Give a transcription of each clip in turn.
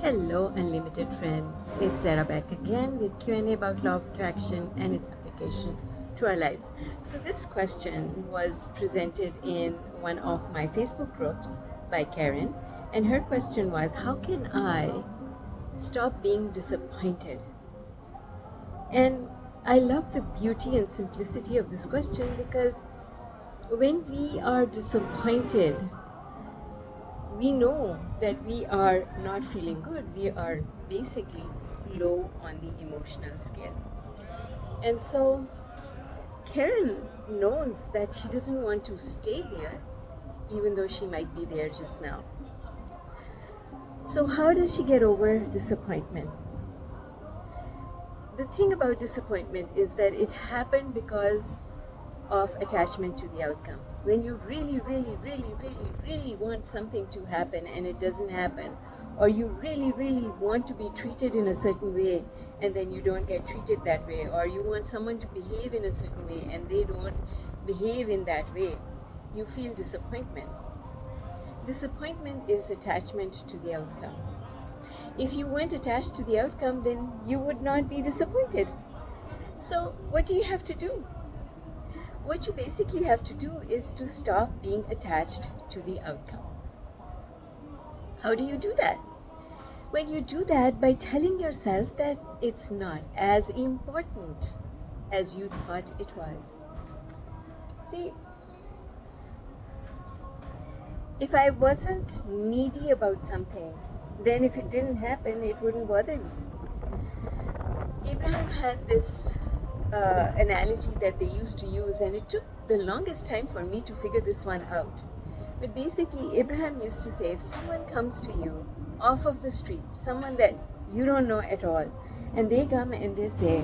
Hello, unlimited friends. It's Sarah back again with Q&A about law of attraction and its application to our lives. So this question was presented in one of my Facebook groups by Karen, and her question was, how can I stop being disappointed? And I love the beauty and simplicity of this question because when we are disappointed, we know that we are not feeling good. We are basically low on the emotional scale. And so Karen knows that she doesn't want to stay there, even though she might be there just now. So how does she get over disappointment? The thing about disappointment is that it happened because of attachment to the outcome. When you really want something to happen and it doesn't happen, or you really want to be treated in a certain way and then you don't get treated that way, or you want someone to behave in a certain way and they don't behave in that way, you feel disappointment. Disappointment is attachment to the outcome. If you weren't attached to the outcome, then you would not be disappointed. So what do you have to do? What you basically have to do is to stop being attached to the outcome. How do you do that? Well, you do that by telling yourself that it's not as important as you thought it was. See, if I wasn't needy about something, then if it didn't happen, it wouldn't bother me. Abraham had this analogy that they used to use, and it took the longest time for me to figure this one out. But basically, Abraham used to say, if someone comes to you off of the street, someone that you don't know at all, and they come and they say,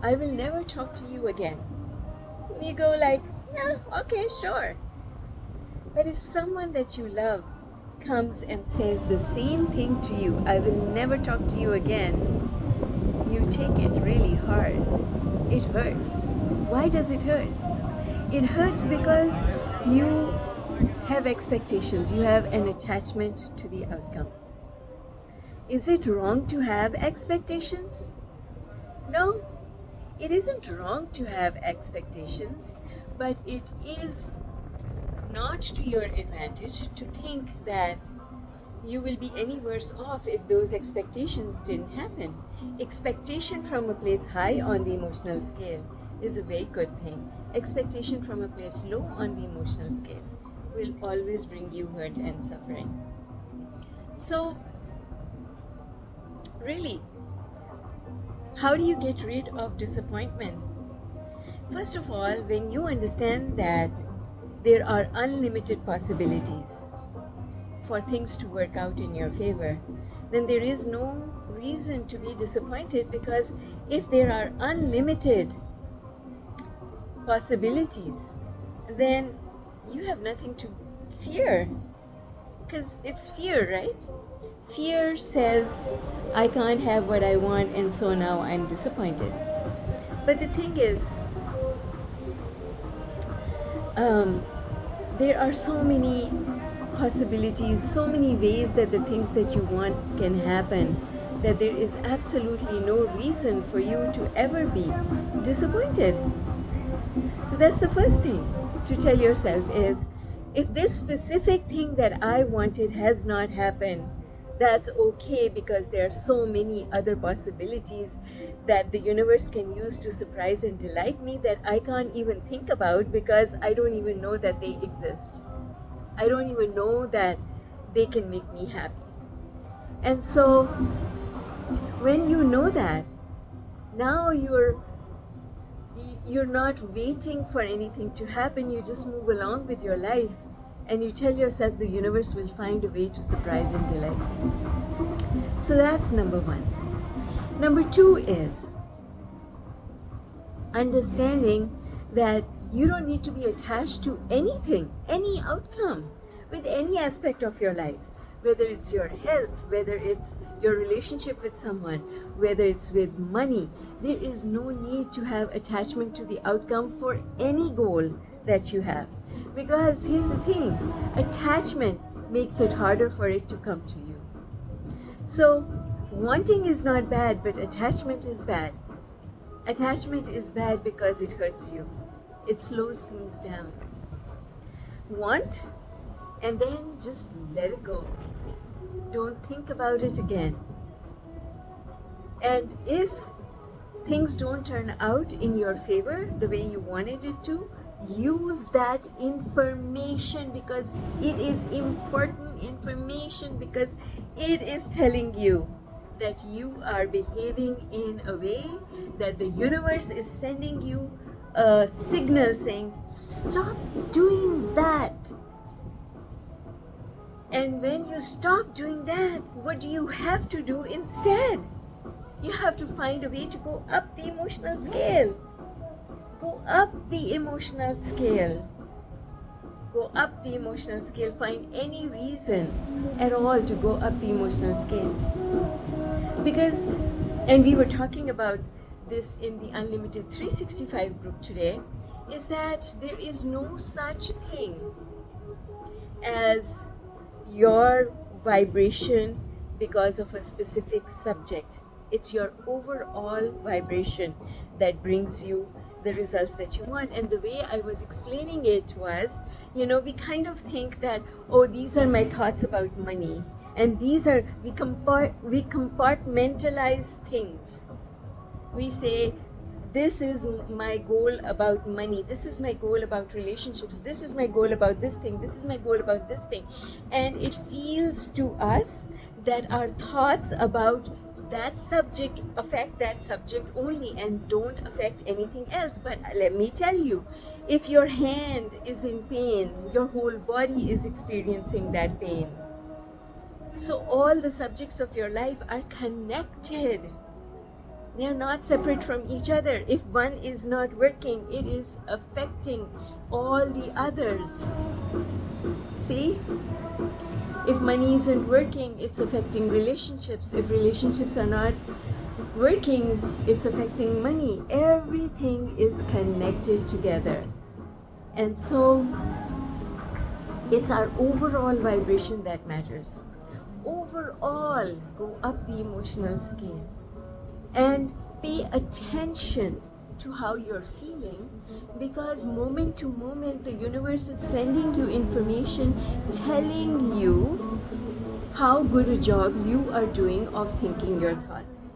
I will never talk to you again. You go like, yeah, okay, sure. But if someone that you love comes and says the same thing to you, I will never talk to you again, you take it really hard. It hurts. Why does it hurt? It hurts because you have expectations. You have an attachment to the outcome. Is it wrong to have expectations? No, it isn't wrong to have expectations, but it is not to your advantage to think that you will be any worse off if those expectations didn't happen. Expectation from a place high on the emotional scale is a very good thing. Expectation from a place low on the emotional scale will always bring you hurt and suffering. So, really, how do you get rid of disappointment? First of all, when you understand that there are unlimited possibilities for things to work out in your favor, then there is no reason to be disappointed, because if there are unlimited possibilities, then you have nothing to fear, because it's fear, right? Fear says, I can't have what I want, and so now I'm disappointed. But the thing is, there are so many possibilities, so many ways that the things that you want can happen, that there is absolutely no reason for you to ever be disappointed. So that's the first thing to tell yourself is, if this specific thing that I wanted has not happened, that's okay, because there are so many other possibilities that the universe can use to surprise and delight me that I can't even think about, because I don't even know that they exist. I don't even know that they can make me happy. And so when you know that, now you're not waiting for anything to happen. You just move along with your life and you tell yourself the universe will find a way to surprise and delight you. So that's number one. Number two is understanding that you don't need to be attached to anything, any outcome, with any aspect of your life, whether it's your health, whether it's your relationship with someone, whether it's with money. There is no need to have attachment to the outcome for any goal that you have. Because here's the thing, attachment makes it harder for it to come to you. So wanting is not bad, but attachment is bad. Attachment is bad because it hurts you. It slows things down. Want, and then just let it go. Don't think about it again. And if things don't turn out in your favor the way you wanted it to, use that information, because it is important information, because it is telling you that you are behaving in a way that the universe is sending you a signal saying, stop doing that. And when you stop doing that, what do you have to do instead? You have to find a way to go up the emotional scale. Go up the emotional scale. Go up the emotional scale. Find any reason at all to go up the emotional scale. Because, and we were talking about this in the Unlimited 365 group today, is that there is no such thing as your vibration because of a specific subject. It's your overall vibration that brings you the results that you want. And the way I was explaining it was, we kind of think that, oh, these are my thoughts about money, and these are, we compartmentalize things. We say, this is my goal about money, this is my goal about relationships, this is my goal about this thing, this is my goal about this thing. And it feels to us that our thoughts about that subject affect that subject only and don't affect anything else. But let me tell you, if your hand is in pain, your whole body is experiencing that pain. So all the subjects of your life are connected. They are not separate from each other. If one is not working, it is affecting all the others. See? If money isn't working, it's affecting relationships. If relationships are not working, it's affecting money. Everything is connected together. And so, it's our overall vibration that matters. Overall, go up the emotional scale. And pay attention to how you're feeling, because moment to moment the universe is sending you information telling you how good a job you are doing of thinking your thoughts.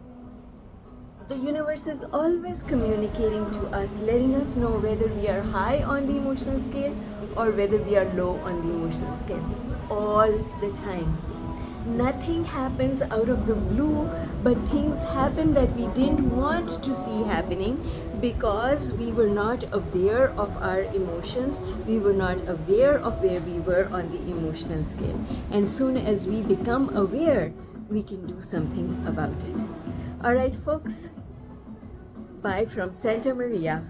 The universe is always communicating to us, letting us know whether we are high on the emotional scale or whether we are low on the emotional scale, all the time. Nothing happens out of the blue, but things happen that we didn't want to see happening because we were not aware of our emotions. We were not aware of where we were on the emotional scale. And soon as we become aware, we can do something about it. All right, folks. Bye from Santa Maria.